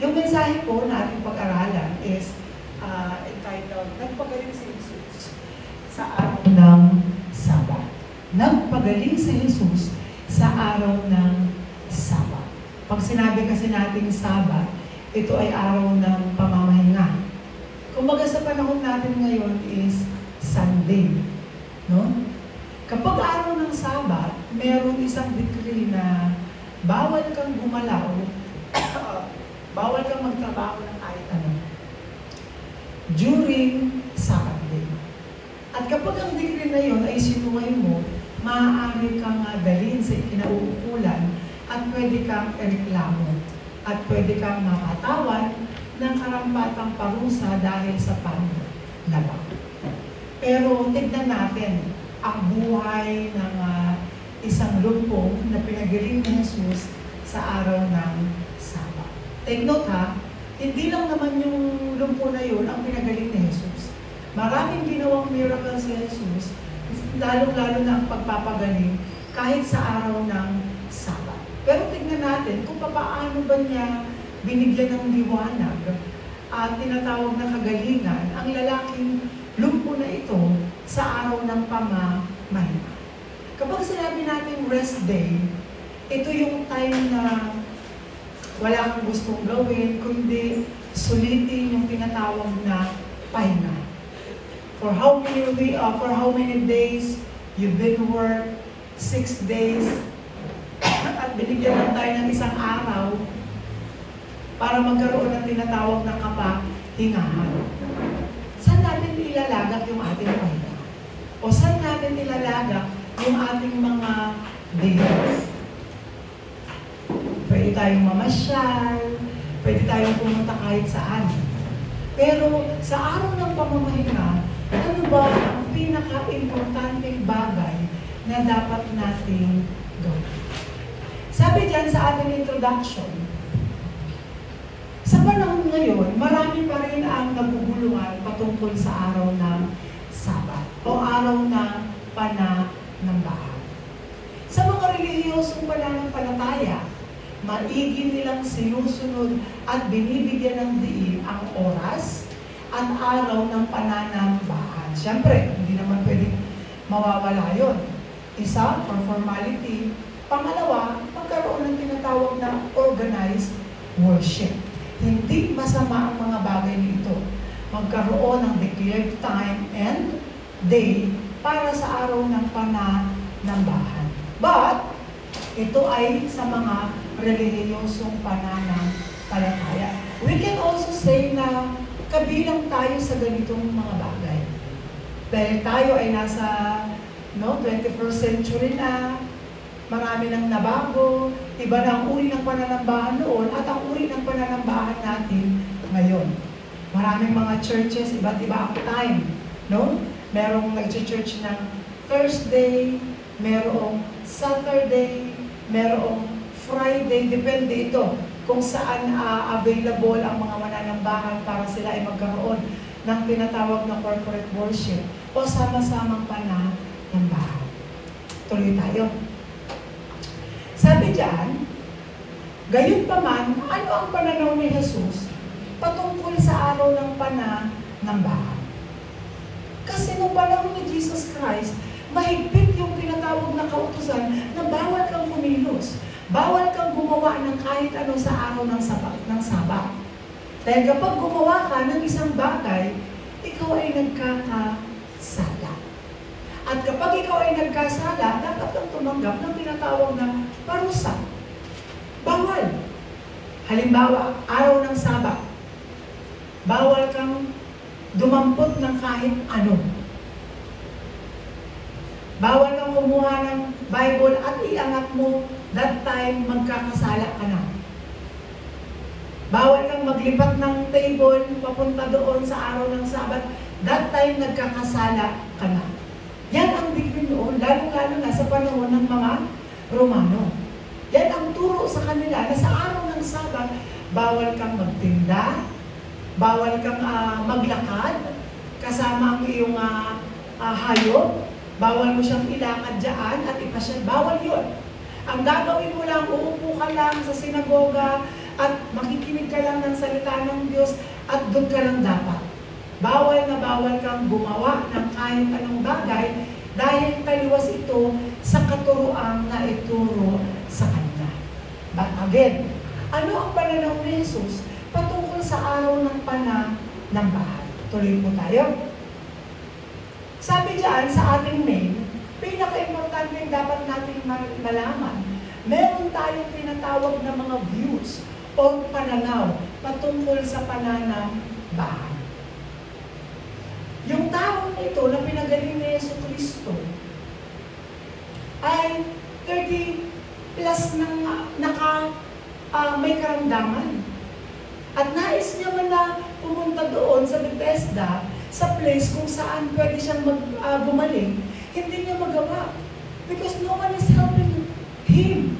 Yung mensahe po na ating pag-aralan is entitled, Nagpagaling si Jesus sa araw ng Sabat. Nagpagaling si Jesus sa araw ng Sabat. Pag sinabi kasi natin Sabat, ito ay araw ng pamamahinga. Kumbaga sa panahon natin ngayon is Sunday. No? Kapag araw ng Sabat, meron isang decree na bawal kang gumalaw, bawal kang magtrabaho ng kahit ano during Sabbath day. At kapag ang decree na yon ay sinuway mo, maaari kang dalhin sa kinauukulan at pwede kang reklamo at pwede kang mapatawan ng karampatang parusa dahil sa panlabag. Pero tignan natin ang buhay ng isang lumpong na pinagaling ni Jesus sa araw ng Sabat. Take note ha, hindi lang naman yung lumpo na yun ang pinagaling ni Jesus. Maraming ginawang miracle si Jesus, lalong-lalo na ang pagpapagaling kahit sa araw ng Sabat. Pero tignan natin kung paano ba niya binigyan ng liwanag at tinatawag na kagalingan ang lalaking lumpo na ito sa araw ng pamamahinga. Kapag sinabi natin rest day, ito yung time na wala kang gustong gawin, kundi sulitin yung tinatawag na pahinga. For how many days you've been work, 6 days, at binigyan lang tayo ng isang araw para magkaroon ng tinatawag na kapahingahan. Saan natin ilalagak yung ating pahinga? O saan natin ilalagak yung ating mga days? Pwede tayong mamasyal, pwede tayong pumunta kahit saan. Pero sa araw ng pamamahinga, ano ba ang pinaka-importanting bagay na dapat nating gawin? Sabi dyan sa ating introduction, sa panahon ngayon, marami pa rin ang naguguluhan patungkol sa araw ng Sabat o araw ng pananambahan. Sa mga relihiyosong pananampalataya, maigi nilang sinusunod at binibigyan ng diin ang oras at araw ng pananambahan. Siyempre, hindi naman pwedeng mawawala yun. Isa, for formality. Pangalawa, magkaroon ng tinatawag na organized worship. Hindi masama ang mga bagay nito. Magkaroon ng declared time and day para sa araw ng pananambahan. But, ito ay sa mga relihiyosong pananampalataya. We can also say na kabilang tayo sa ganitong mga bagay. Dahil tayo ay nasa 21st century na, marami nang nabago, iba na ang uri ng pananambahan noon at ang uri ng pananambahan natin ngayon. Maraming mga churches, iba't iba ang time. No? Merong nag-church ng Thursday, merong Saturday, merong Friday, depende ito kung saan available ang mga mananambahan para sila ay magkaroon ng tinatawag na corporate worship o sama-samang pananambahan. Tuloy tayo. Sabi diyan, gayon pa man, ano ang pananaw ni Jesus patungkol sa araw ng pananambahan? Kasi nung panahon ni Jesus Christ, mahigpit yung tinatawag na kautusan na bawal kang kumilos. Bawal kang gumawa ng kahit ano sa araw ng Sabat. Dahil kapag gumawa ka ng isang bagay, ikaw ay nagkakasala. At kapag ikaw ay nagkasala, dapat kang tumanggap ng tinatawag na parusa. Bawal. Halimbawa, araw ng Sabat. Bawal kang dumampot ng kahit ano. Bawal kang kumuha ng Bible at iangat mo, that time magkakasala ka na. Bawal kang maglipat ng table papunta doon sa araw ng Sabat, that time nagkakasala ka na. Yan ang decree noon, lalo-lalo na sa panahon ng mga Romano. Yan ang turo sa kanila na sa araw ng Sabat, bawal kang magtinda, bawal kang maglakad, kasama ang iyong hayop, bawal mo siyang ilakad dyan at ipasyal. Bawal yun. Ang gagawin mo lang, uupo ka lang sa sinagoga at makikinig ka lang ng salita ng Diyos at doon ka lang dapat. Bawal na bawal kang gumawa ng kahit anong bagay dahil taliwas ito sa katuruang na ituro sa Kanya. But again, ano ang pananaw ni Jesus patungkol sa araw ng pananambahan? Tuloy po tayo. Sabi diyan sa ating main, pinaka-importante yung dapat natin malaman. Meron tayong tinatawag na mga views o pananaw patungkol sa pananambahan. Yung taong ito na pinagaling ni Yesu Cristo ay 30 plus may karamdaman. At nais niya man na pumunta doon sa Bethesda, sa place kung saan pwede siyang gumaling, hindi niya magawa. Because no one is helping him.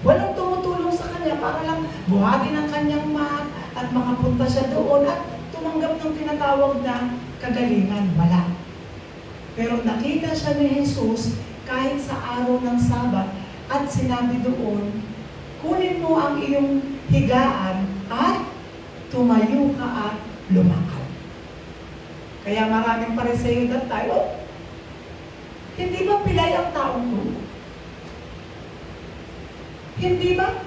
Walang tumutulong sa kanya para lang buhatin ang kanyang mat at makapunta siya doon at tumanggap ng tinatawag na kagalingan. Wala. Pero nakita siya ni Jesus kahit sa araw ng Sabat at sinabi doon, kunin mo ang iyong higaan at tumayo ka at lumakad. Kaya maraming Pariseo that time, hindi ba pilay ang taong to? Hindi ba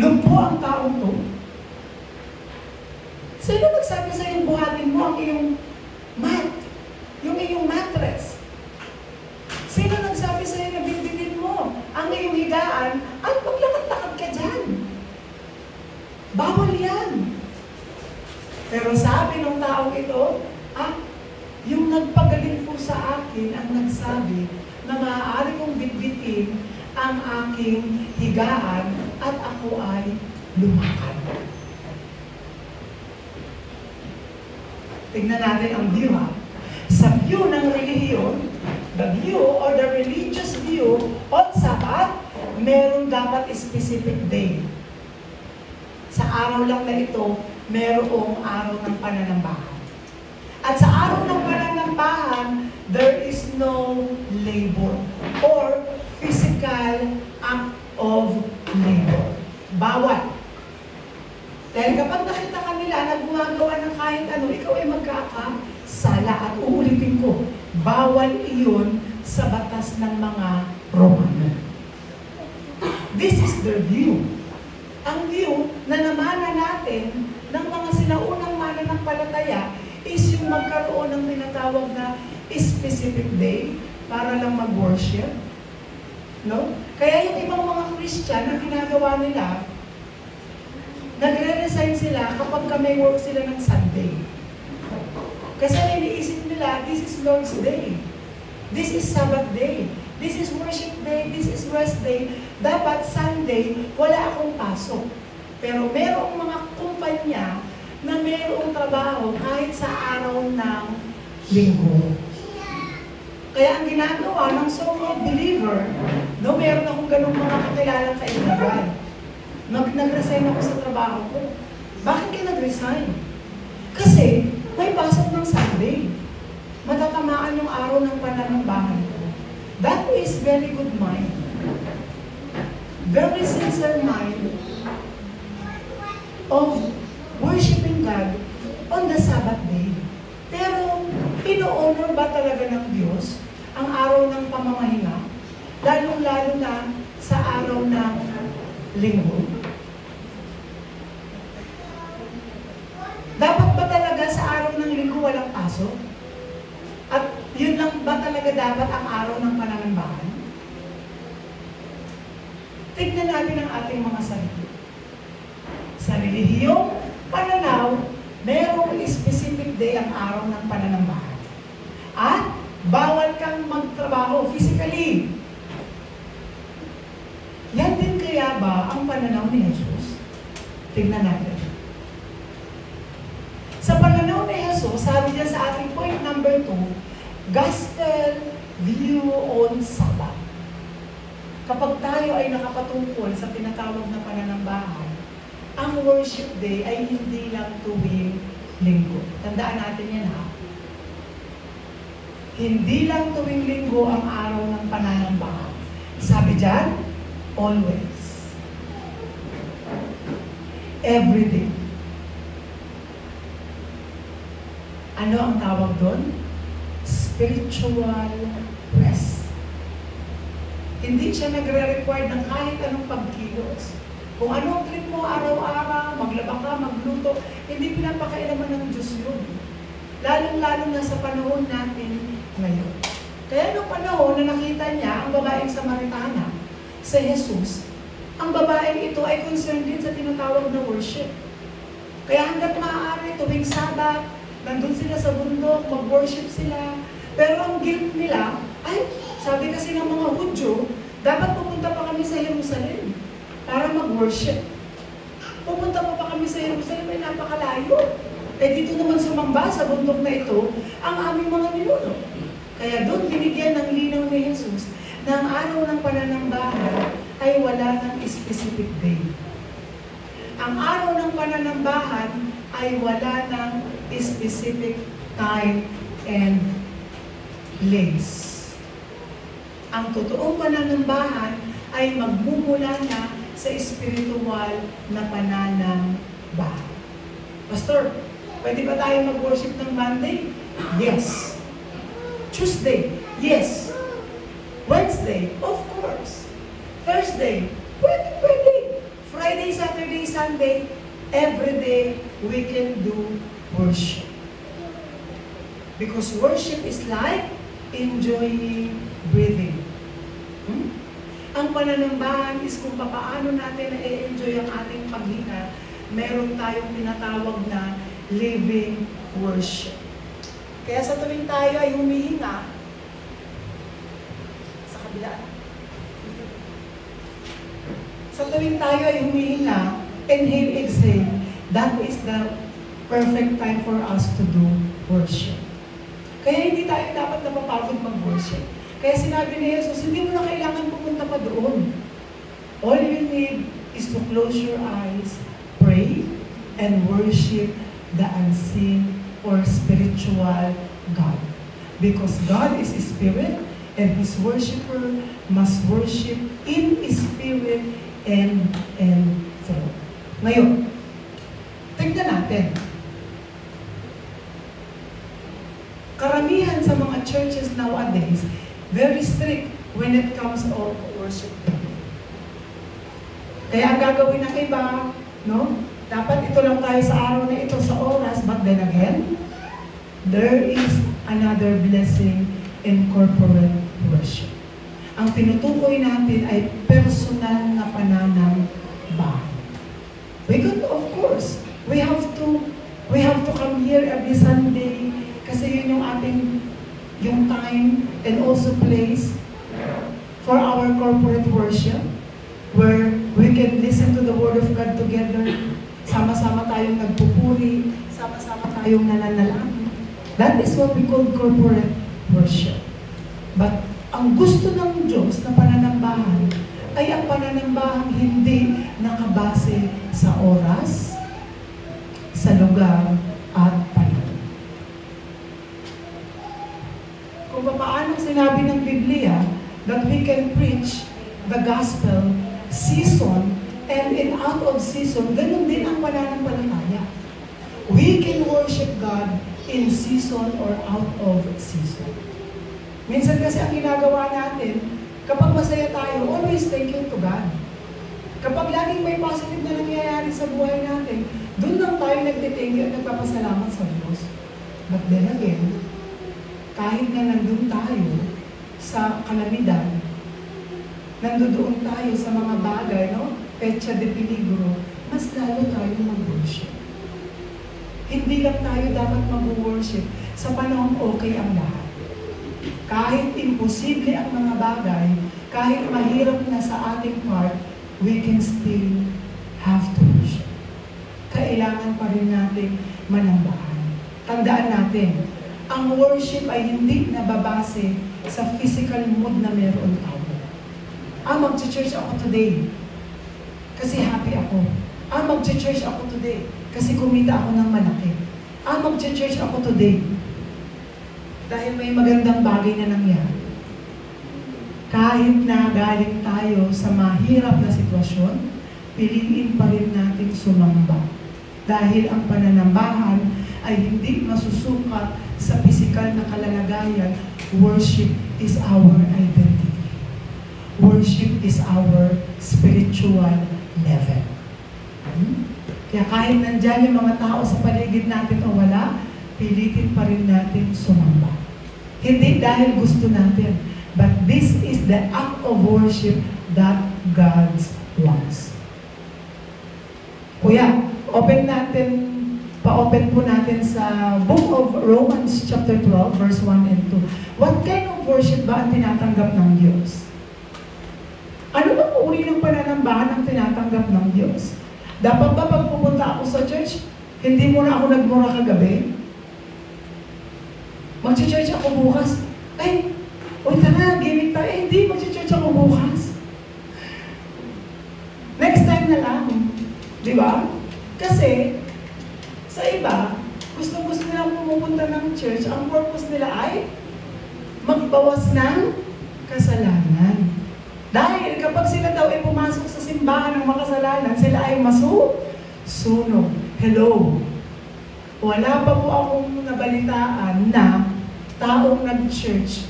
lumpo ang taong to? Sino nagsabi sa iyong buhatin mo ang iyong mat? Yung iyong mattress? Sino nagsabi sa iyo na bitbitin mo ang iyong higaan at maglakad-lakad ka dyan? Bawal yan. Pero sabi ng taong ito, yung nagpagaling po sa akin ang nagsabi na maaari kong bitbitin ang aking higaan at ako ay lumakad. Tignan natin ang view ha. Sa view ng relihiyon, the view or the religious view on Sabat, meron dapat specific day. Sa araw lang na ito, merong araw ng pananambahan. At sa araw ng pananambahan, there is no labor or physical act of labor. Bawal. Dahil kapag nakita ka nila na gumagawa ng kahit ano, ikaw ay magkakasala. At uulitin ko, bawal iyon sa batas ng mga Romano. This is their view. Ang view na namana natin ng mga sinaunang mananampalataya is yung magkaroon ng tinatawag na specific day para lang mag-worship. No? Kaya yung ibang mga Christian na ginagawa nila, nagre-resign sila kapag may work sila ng Sunday. Kasi iniisip nila, this is Lord's Day. This is Sabbath Day. This is worship day. This is rest day. Dapat Sunday, wala akong pasok. Pero merong mga kumpanya na merong trabaho kahit sa araw ng linggo. Kaya ang ginagawa ng so-called believer, no, meron akong ganung mga kakilalang kaibigan. Nag-resign ako sa trabaho ko. Bakit ka nag-resign? Kasi may pasok ng Sunday. Matatamaan yung araw ng pananambahan ko. That is very good mind. Very sincere mind of worshiping God on the Sabbath day. Pero, ino-honor ba talaga ng Diyos ang araw ng pamamahinga? Lalong-lalo na sa araw ng linggo. Dapat ba talaga sa araw ng linggo walang pasok? At yun lang ba talaga dapat ang araw ng pananambahan? Tignan natin ang ating mga sarili. Sa relihiyong pananaw, merong specific day ang araw ng pananambahan. At bawal kang magtrabaho physically. Yan din kaya ba ang pananaw ni Jesus? Tignan natin. Sa pananaw ni Jesus, sabi niya sa ating point number 2, gospel view on Sabbath. Kapag tayo ay nakapatungkol sa tinatawag na pananambahan, ang worship day ay hindi lang tuwing linggo. Tandaan natin yan ha. Hindi lang tuwing linggo ang araw ng pananambahan. Sabi dyan, always. every day. Ano ang tawag doon? Spiritual rest. Hindi siya nagre-require ng kahit anong pagkilos. Kung ano ang trip mo araw-araw, maglaba ka, magluto, hindi pinapakailaman ng Diyos yun. Lalong-lalo na sa panahon natin ngayon. Kaya noong panahon na nakita niya ang babaeng Samaritana, si Jesus, ang babaeng ito ay concerned din sa tinatawag na worship. Kaya hanggat maaari, tuwing Sabat, nandun sila sa bundok, mag-worship sila. Pero ang guilt nila, ay, sabi kasi ng mga Hudyo, dapat pupunta pa kami sa Jerusalem para mag-worship. Pupunta pa kami sa Jerusalem ay napakalayo. Eh dito naman sumamba sa bundok na ito, ang aming mga ninuno. Kaya doon binigyan ng linaw ni Jesus na ang araw ng pananambahan ay wala ng specific day. Ang araw ng pananambahan ay wala ng specific time and place. Ang totoong pananambahan ay magmumula na sa spiritual na pananambahan. Pastor, pwede ba tayo mag-worship ng Monday? Yes. Tuesday? Yes. Wednesday? Of course. Thursday? Pwede. Friday, Saturday, Sunday, every day we can do worship. Because worship is like enjoying breathing. Ang pananambahan is kung paano natin na-enjoy ang ating paghinga, meron tayong tinatawag na living worship. Kaya sa tuwing tayo ay humihinga, sa kabila, sa tuwing tayo ay humihinga, inhale, exhale, that is the perfect time for us to do worship. Kaya hindi tayo dapat napapagod mag-worship. Kaya sinabi ni Jesus, hindi mo na kailangan pumunta pa doon. All you need is to close your eyes, pray, and worship the unseen or spiritual God. Because God is a spirit, and His worshiper must worship in spirit and truth. Ngayon, tignan natin. Karamihan sa mga churches nowadays, very strict when it comes to worship. Kaya ang gagawin ng iba, no? Dapat ito lang tayo sa araw na ito, sa oras, but then again, there is another blessing in corporate worship. Ang tinutukoy natin ay personal na pananambahan. We could, of course, we have to come here every Sunday kasi yun yung ating yung time and also place for our corporate worship where we can listen to the Word of God together. Sama-sama tayong nagpupuri, sama-sama tayong nananalangin. That is what we call corporate worship. But ang gusto ng Diyos na pananambahan ay ang pananambahang hindi nakabase sa oras, sa lugar, at panahon. Kung paano sinabi ng Biblia that we can preach the gospel season and in out of season, ganun din ang pananampalataya. We can worship God in season or out of season. Minsan kasi ang ginagawa natin, kapag masaya tayo, always thank you to God. Kapag laging may positive na nangyayari sa buhay natin, doon lang tayo nagtithank you at nagpapasalamat sa Diyos. But then again, kahit na nandun tayo sa kalamidad, nandoon tayo sa mga bagay, no? Pecha de peligro, mas lalo tayo mag-worship. Hindi lang tayo dapat mag-worship sa panahon okay ang lahat. Kahit imposible ang mga bagay, kahit mahirap na sa ating part, we can still have to worship. Kailangan pa rin natin manambahan. Tandaan natin, ang worship ay hindi nababase sa physical mood na meron tayo. Mag-church ako today kasi happy ako. Mag-church ako today kasi kumita ako ng malaki. Mag-church ako today dahil may magandang bagay na nangyari. Kahit na galing tayo sa mahirap na sitwasyon, piliin pa rin natin sumamba. Dahil ang pananambahan ay hindi masusukat sa pisikal na kalalagayan. Worship is our identity. Worship is our spiritual level. Kaya kahit nandyan yung mga tao sa paligid natin o wala, pilitin pa rin natin sumamba. Hindi dahil gusto natin, but this is the act of worship that God wants. Kuya, pa-open po natin sa Book of Romans chapter 12, verse 1 and 2. What kind of worship ba ang tinatanggap ng Diyos? Ano ba uri ng pananambahan ang tinatanggap ng Diyos? Dapat ba pag pupunta ako sa church, hindi muna ako nagmura kagabi? Mag-church ako bukas. Ay, tara, gimmick tayo. Hindi, mag-church ako bukas. Next time na lang. Di ba? Kasi, sa iba, gusto nila pumupunta ng church, ang purpose nila ay magbawas ng kasalanan. Dahil kapag sila daw ay pumasok sa simbahan ng makasalanan, sila ay masusunog. Hello. Wala pa po akong nabalitaan na taong nag-church,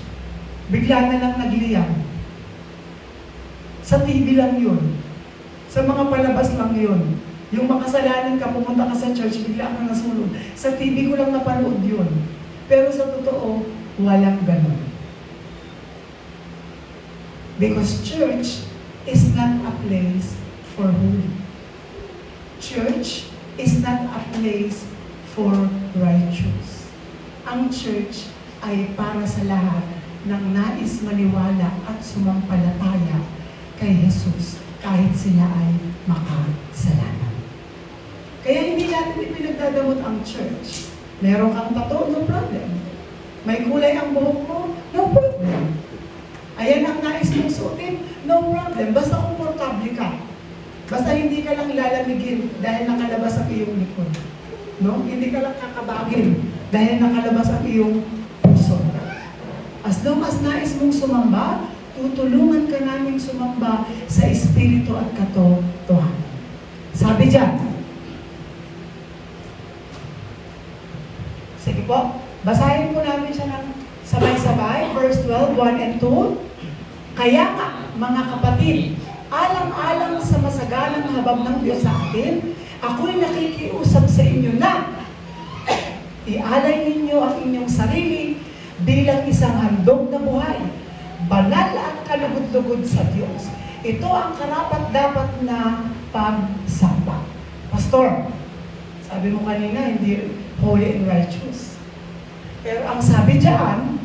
bigla na lang nagliyang. Sa TV lang yun. Sa mga palabas lang yun. Yung makasalanan ka, pumunta ka sa church, bigla kang nasunog. Sa TV ko lang napanood yun. Pero sa totoo, walang ganun. Because church is not a place for holy. Church is not a place for righteous. Ang church ay para sa lahat ng nais maniwala at sumampalataya kay Jesus kahit sila ay makasalanan. Kaya hindi natin ipinagdadamot ang church. Meron kang tattoo, no problem. May kulay ang buhok mo, no problem. Ayan ang nais mong suotin, no problem. Basta komportable ka. Basta hindi ka lang lalamigin dahil nakalabas ang iyong likod. No? Hindi ka lang kakabagin dahil nakalabas ang iyong puso. As long as nais mong sumamba, tutulungan ka namin sumamba sa espiritu at katotohanan. Sabi dyan, sige po, basahin po namin siya ng sabay-sabay, verse 12, 1 and 2. Kaya nga, mga kapatid, alang-alang sa masagalang habag ng Diyos sa atin, ako'y nakikiusap sa inyo na ialay ninyo ang inyong sarili bilang isang handog na buhay, banal at kalugod-lugod sa Diyos. Ito ang karapat-dapat na pagsamba. Pastor, sabi mo kanina, hindi holy and righteous. Pero ang sabi diyan,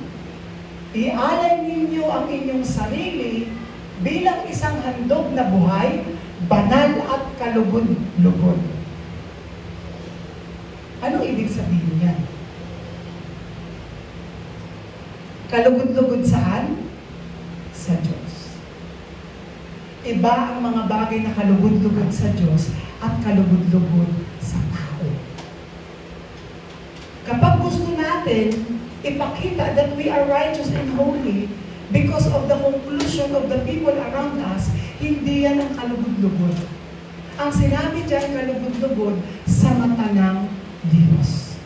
ialay ninyo ang inyong sarili bilang isang handog na buhay, banal at kalugod-lugod. Ano ibig sabihin niyan? Kalugod-lugod saan? Sa Diyos. Iba ang mga bagay na kalugod-lugod sa Diyos at kalugod-lugod sa tao. Kapag gusto natin ipakita that we are righteous and holy because of the conclusion of the people around us, hindi yan ang kalugod-lugod. Ang sinabi dyan, kalugod-lugod sa mata ng Diyos.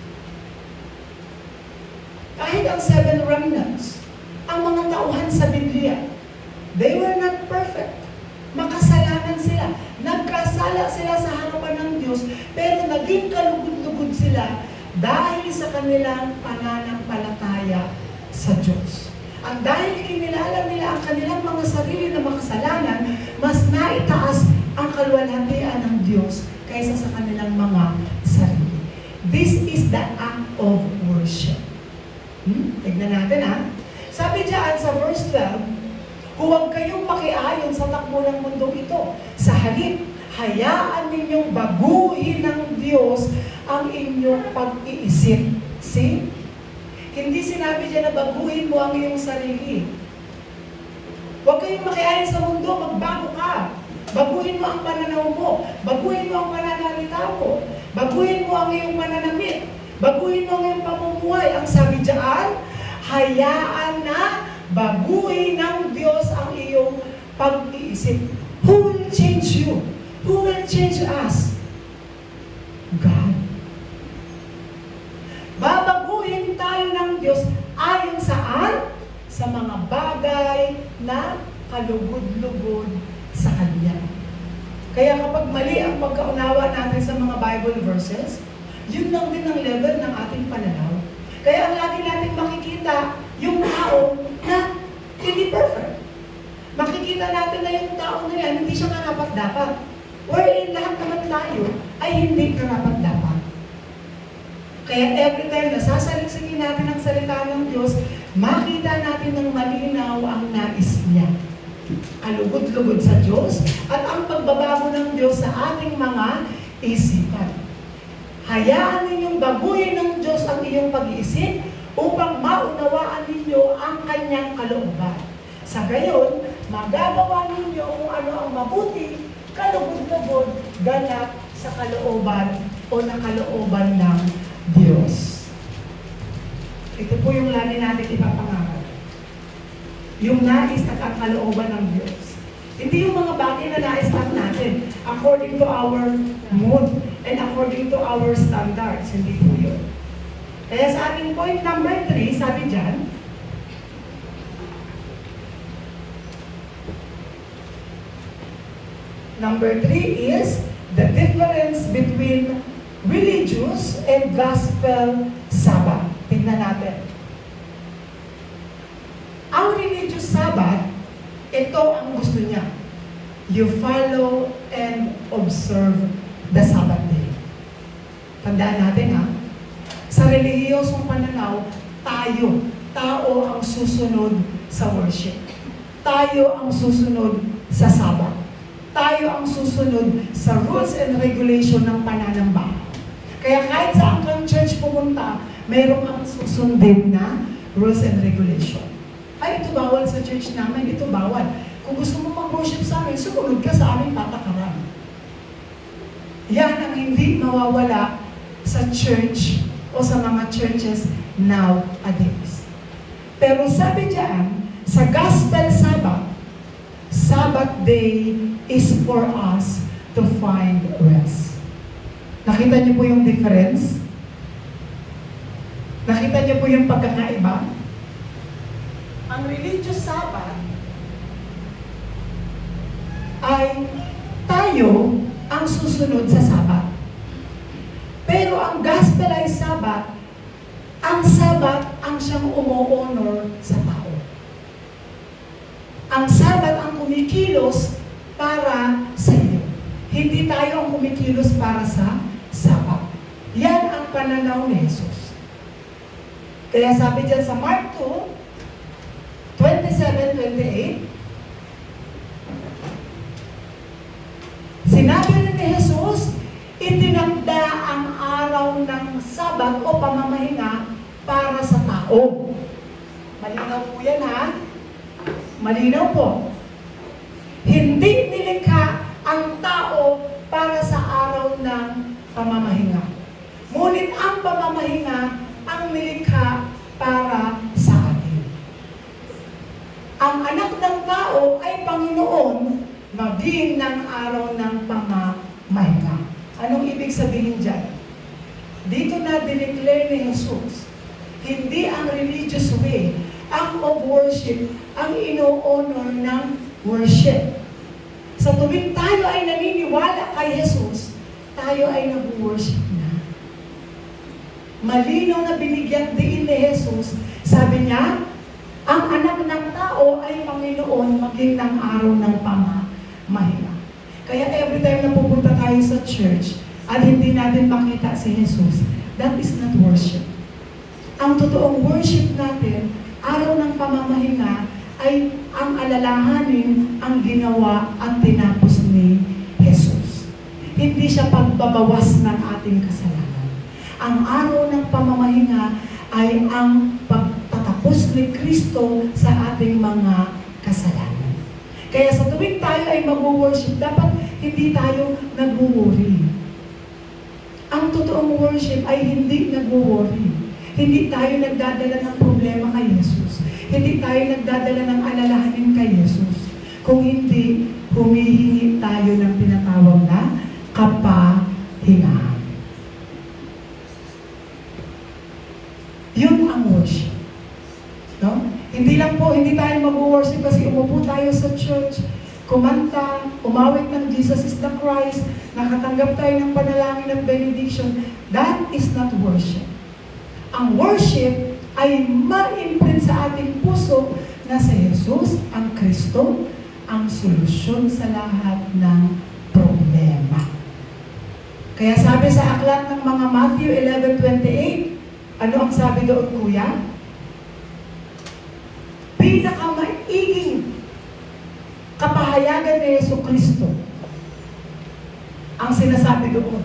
Kahit ang 7 remnants, ang mga tauhan sa Biblia, they were not perfect. Makasalanan sila. Nagkasala sila sa harapan ng Diyos, pero naging kalugod-lugod sila dahil sa kanilang pananampalataya sa Diyos. At dahil kinilala nila ang kanilang mga sarili na makasalanan, mas naitaas ang kaluwalhatian ng Diyos kaysa sa kanilang mga sarili. This is the act of worship. Tignan natin Sabi diyan sa verse 12, huwag kayong makiayon sa takbo ng mundong ito. Sa halip, hayaan ninyong baguhin ng Diyos ang inyong pag-iisip. See? Hindi sinabi diyan na baguhin mo ang iyong sarili. Huwag kayong makiayon sa mundo, magbago ka. Baguhin mo ang pananaw mo. Baguhin mo ang pananalita mo. Baguhin mo ang iyong pananamit. Baguhin mo ang iyong pamumuhay. Ang sabi diyan, hayaan na baguhin ng Diyos ang iyong pag-iisip. Who will change you? Who will change us? God. Babaguhin tayo ng Diyos ayon saan? Sa mga bagay na kalugod-lugod sa Kanya. Kaya kapag mali ang pagkaunawa natin sa mga Bible verses, yun lang din ang level ng ating pananaw. Kaya ang lagi natin makikita yung tao na hindi perfect. Makikita natin na yung tao na yan, hindi siya karapat-dapat. Wherein lahat naman tayo ay hindi karapat-dapat. Kaya every time na sasaliksinin natin ang salita ng Diyos, makita natin ng malinaw ang nais niya. Alugod-lugod sa Diyos at ang pagbabago ng Diyos sa ating mga isipan. Hayaan ninyong baguhin ng Diyos ang iyong pag-iisip upang maunawaan ninyo ang kanyang kalooban. Sa gayon, magagawa ninyo kung ano ang mabuti, kalugod-lugod, ganap sa kalooban o nakalooban ng Diyos. Ito po yung lagi natin ipapangarap. Yung nais at ang kalooban ng Diyos. Hindi yung mga bagay na nais lang natin according to our mood and according to our standards. Hindi po yun. Kaya sa ating point number 3, sabi dyan, number 3 is the difference between religious and gospel Sabbath. Tingnan natin. Ang religious Sabbath, ito ang gusto niya. You follow and observe the Sabbath day. Tandaan natin ha, sa relihiyosong pananaw, tao ang susunod sa worship. Tayo ang susunod sa Sabbath. Tayo ang susunod sa rules and regulation ng pananambahan. Kaya kahit saan kang church pumunta, mayroon kang susundin na rules and regulation. Ay, ito bawal sa church namin, ito bawal. Kung gusto mo mag-worship sa amin, sumunod ka sa aming patakaran. Yan ang hindi mawawala sa church o sa mga churches nowadays. Pero sabi diyan, sa Gospel Sabbath, Sabbath day is for us to find rest. Nakita niyo po yung difference? Nakita niyo po yung pagkakaiba? Ang religious Sabbath ay tayo ang susunod sa Sabbath. Pero ang gospelized Sabbath, ang Sabbath ang siyang umo-honor sa tao. Ang Sabbath ang kumikilos para sa iyo. Hindi tayo ang kumikilos para sa Sabbath. Yan ang pananaw ni Jesus. Kaya sabi dyan sa Mark 2, 27-28, sinabi rin ni Jesus, itinakda ang araw ng Sabat o pamamahinga para sa tao. Malinaw po yan ha? Malinaw po. Hindi nilikha ang tao para sa araw ng pamamahinga. Ngunit ang pamamahinga ang nilikha para sa atin. Ang anak ng tao ay Panginoon maging ng araw ng pamamahinga. Anong ibig sabihin dyan? Dito na dineclare ni Jesus, hindi ang religious way, act of worship, ang ino-honor ng worship. Sa tuwing tayo ay naniniwala kay Jesus, tayo ay nag-worship na. Malinaw na binigyan din ni Jesus, sabi niya, ang anak ng tao ay Panginoon maging ng araw ng pamamahinga. Kaya every time na pupunta tayo sa church at hindi natin makita si Jesus, that is not worship. Ang totoong worship natin, araw ng pamamahinga, ay ang alalahanin ang ginawa at tinapos ni Jesus. Hindi siya pagbabawas ng ating kasalanan. Ang araw ng pamamahinga ay ang pagtatapos ni Kristo sa ating mga kasalanan. Kaya sa tuwing tayo ay mag-worship, dapat hindi tayo nag-worry. Ang totoong worship ay hindi nag-worry. Hindi tayo nagdadala ng problema kay Jesus. Hindi tayo nagdadala ng alalahanin kay Jesus. Kung hindi, humihingi tayo ng tinatawag na kapahingahan. Yun ang worship. No? Hindi tayo mag-worship kasi umupo tayo sa church, kumanta, umawit ng Jesus is the Christ, nakatanggap tayo ng panalangin at benediction. That is not worship. Ang worship ay ma-imprint sa ating puso na si Jesus, ang Kristo, ang solusyon sa lahat ng problema. Kaya sabi sa aklat ng mga Matthew 11:28, ano ang sabi doon, kuya? Pinakamaiging kapahayagan ni Yesu Kristo ang sinasabi doon.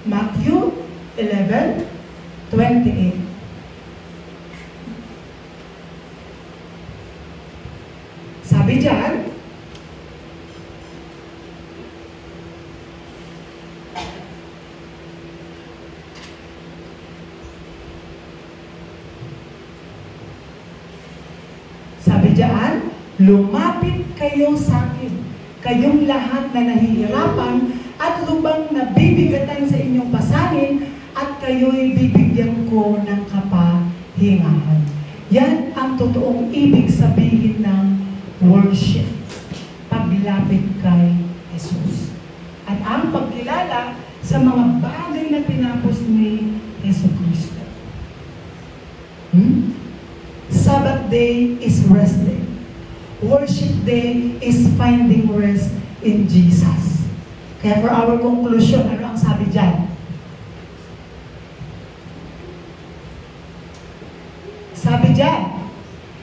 Matthew 11:28. Sabi diyan, lumapit kayo sa akin, kayong lahat na nahihirapan at lubang nabibigatan sa inyong pasanin, at kayo'y bibigyan ko ng kapahingahan. Yan ang totoong ibig sabihin ng worship. Paglapit kay Jesus. At ang pagkilala sa mga bagay na tinapos ni Yesu Cristo. Sabbath day is rest day. Worship day is finding rest in Jesus. Kaya for our conclusion, ano ang sabi dyan? Sabi dyan,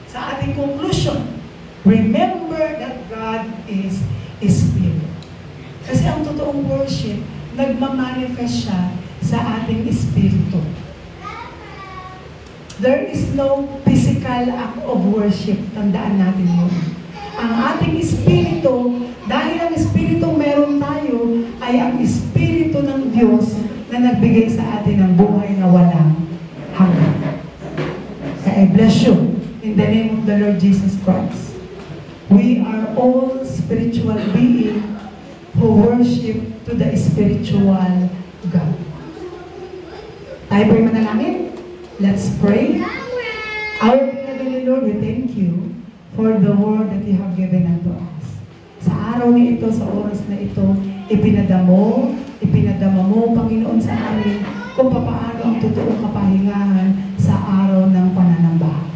sa ating conclusion, remember that God is Spirit. Kasi ang totoong worship, nagmamanifest siya sa ating espiritu. There is no physical act of worship. Tandaan natin yun. Ang ating espiritu, dahil ang espiritu meron tayo, ay ang espiritu ng Diyos na nagbigay sa atin ng buhay na walang hanggan. Kaya I bless you in the name of the Lord Jesus Christ. We are all spiritual beings who worship to the spiritual God. Tayo po'y manalangin. Let's pray. Our beloved Lord, we thank you for the word that you have given unto us. Sa araw na ito, sa oras na ito, ipinadama mo, Panginoon, sa amin kung paano ang totoong kapahingahan sa araw ng pananambahan.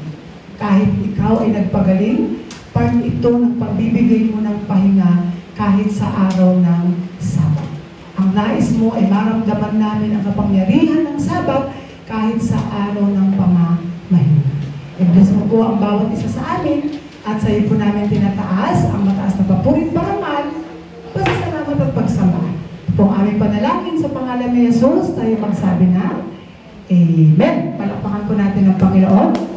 Kahit ikaw ay nagpagaling, part ito ng pagbibigay mo ng pahinga kahit sa araw ng Sabat. Ang nais mo ay maramdaman namin ang kapangyarihan ng Sabat kahit sa araw ng pamamahinga. I-bless mo po ang bawat isa sa amin at sa iyo po namin tinataas ang mataas na papurit parangal, pasasalamat at pagsamba. Ito ang aming panalangin sa pangalan ni Jesus, tayo magsabi na Amen. Palakpakan po natin ang Panginoon.